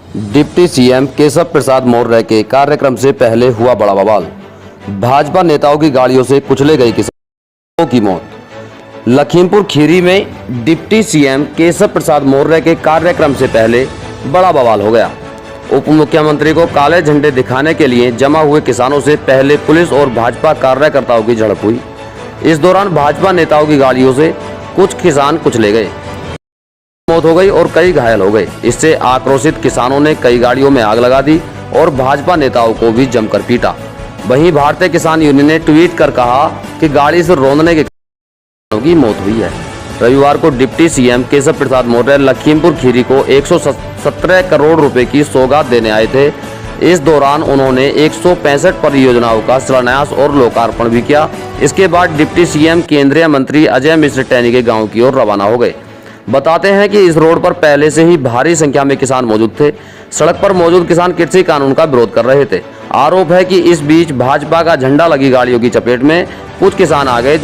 Deputy CM Keshav Prasad Maurya के कार्यक्रम से पहले हुआ बड़ा बवाल। भाजपा नेताओं की गाड़ियों से कुचले गए किसानों की मौत। लखीमपुर खीरी में डिप्टी सीएम केशव प्रसाद मौर्य के कार्यक्रम से पहले बड़ा बवाल हो गया। उप मुख्यमंत्री को काले झंडे दिखाने के लिए जमा हुए किसानों से पहले पुलिस और भाजपा कार्यकर्ताओं की झड़प हुई। इस दौरान भाजपा नेताओं की गाड़ियों से कुछ किसान कुचले गए, मौत हो गई और कई घायल हो गए। इससे आक्रोशित किसानों ने कई गाड़ियों में आग लगा दी और भाजपा नेताओं को भी जमकर पीटा। वहीं भारतीय किसान यूनियन ने ट्वीट कर कहा कि गाड़ी से रौंदने के किसानों की मौत हुई है। रविवार को डिप्टी सीएम केशव प्रसाद मौर्य लखीमपुर खीरी को 117 करोड़ रुपए की सौगात देने आए थे। इस दौरान उन्होंने 165 परियोजनाओं का शिलान्यास और लोकार्पण भी किया। इसके बाद डिप्टी सीएम केंद्रीय मंत्री अजय मिश्र टैनी के गांव की ओर रवाना हो गए। बताते हैं कि इस रोड पर पहले से ही भारी संख्या में किसान मौजूद थे। सड़क पर मौजूद किसान कृषि कानून का विरोध कर रहे थे। आरोप है कि इस बीच भाजपा का झंडा लगी गाड़ियों की चपेट में कुछ किसान आ गए,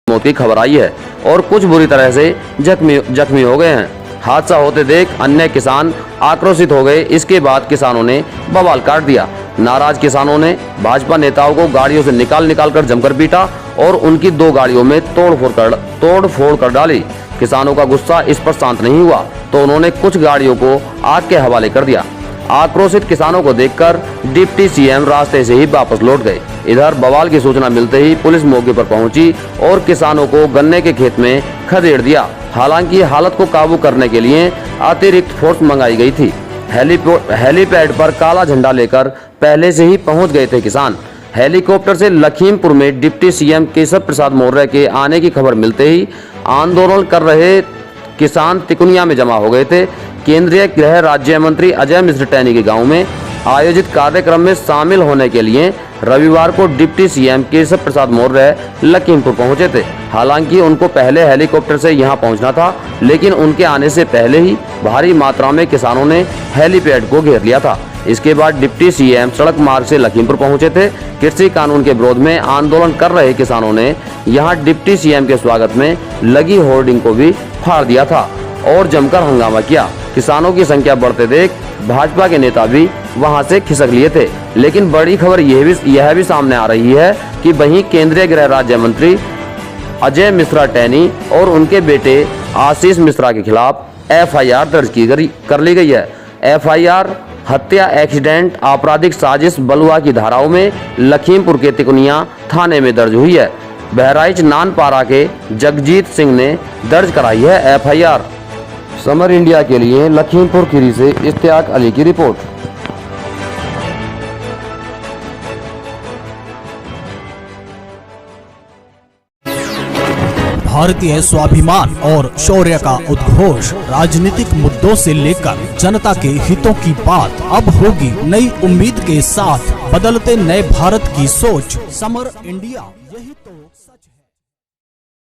मौत की खबर आई है और कुछ बुरी तरह से जख्मी हो गए हैं। हादसा होते देख अन्य किसान आक्रोशित हो गए। इसके बाद किसानों ने बवाल काट दिया। नाराज किसानों ने भाजपा नेताओं को गाड़ियों से निकाल कर जमकर पीटा और उनकी 2 गाड़ियों में तोड़ फोड़ कर डाली। किसानों का गुस्सा इस पर शांत नहीं हुआ तो उन्होंने कुछ गाड़ियों को आग के हवाले कर दिया। आक्रोशित किसानों को देखकर डिप्टी सीएम रास्ते से ही वापस लौट गए। इधर बवाल की सूचना मिलते ही पुलिस मौके पर पहुंची और किसानों को गन्ने के खेत में खदेड़ दिया। हालांकि हालत को काबू करने के लिए अतिरिक्त फोर्स मंगाई गई थी। हेलीपैड पर काला झंडा लेकर पहले से ही पहुंच गए थे किसान। हेलीकॉप्टर से लखीमपुर में डिप्टी सीएम केशव प्रसाद मौर्य के आने की खबर मिलते ही आंदोलन कर रहे किसान तिकुनिया में जमा हो गए थे। केंद्रीय गृह राज्य मंत्री अजय मिश्र टैनी के गांव में आयोजित कार्यक्रम में शामिल होने के लिए रविवार को डिप्टी सीएम केशव प्रसाद मौर्य लखीमपुर पहुंचे थे। हालांकि उनको पहले हेलीकॉप्टर से यहां पहुंचना था, लेकिन उनके आने से पहले ही भारी मात्रा में किसानों ने हेलीपैड को घेर लिया था। इसके बाद डिप्टी सीएम सड़क मार्ग से लखीमपुर पहुंचे थे। कृषि कानून के विरोध में आंदोलन कर रहे किसानों ने यहां डिप्टी सीएम के स्वागत में लगी होर्डिंग को भी फाड़ दिया था और जमकर हंगामा किया। किसानों की संख्या बढ़ते देख भाजपा के नेता भी वहां से खिसक लिए थे। लेकिन बड़ी खबर यह भी सामने आ रही है कि वहीं केंद्रीय गृह राज्य मंत्री अजय मिश्रा टैनी और उनके बेटे आशीष मिश्रा के खिलाफ FIR दर्ज कर ली गई है। FIR हत्या, एक्सीडेंट, आपराधिक साजिश, बलुआ की धाराओं में लखीमपुर के तिकुनिया थाने में दर्ज हुई है। बहराइच नानपारा के जगजीत सिंह ने दर्ज कराई है FIR। समर इंडिया के लिए लखीमपुर खीरी से इश्तियाक अली की रिपोर्ट। भारतीय स्वाभिमान और शौर्य का उद्घोष, राजनीतिक मुद्दों से लेकर जनता के हितों की बात अब होगी नई उम्मीद के साथ। बदलते नए भारत की सोच, समर इंडिया, यही तो सच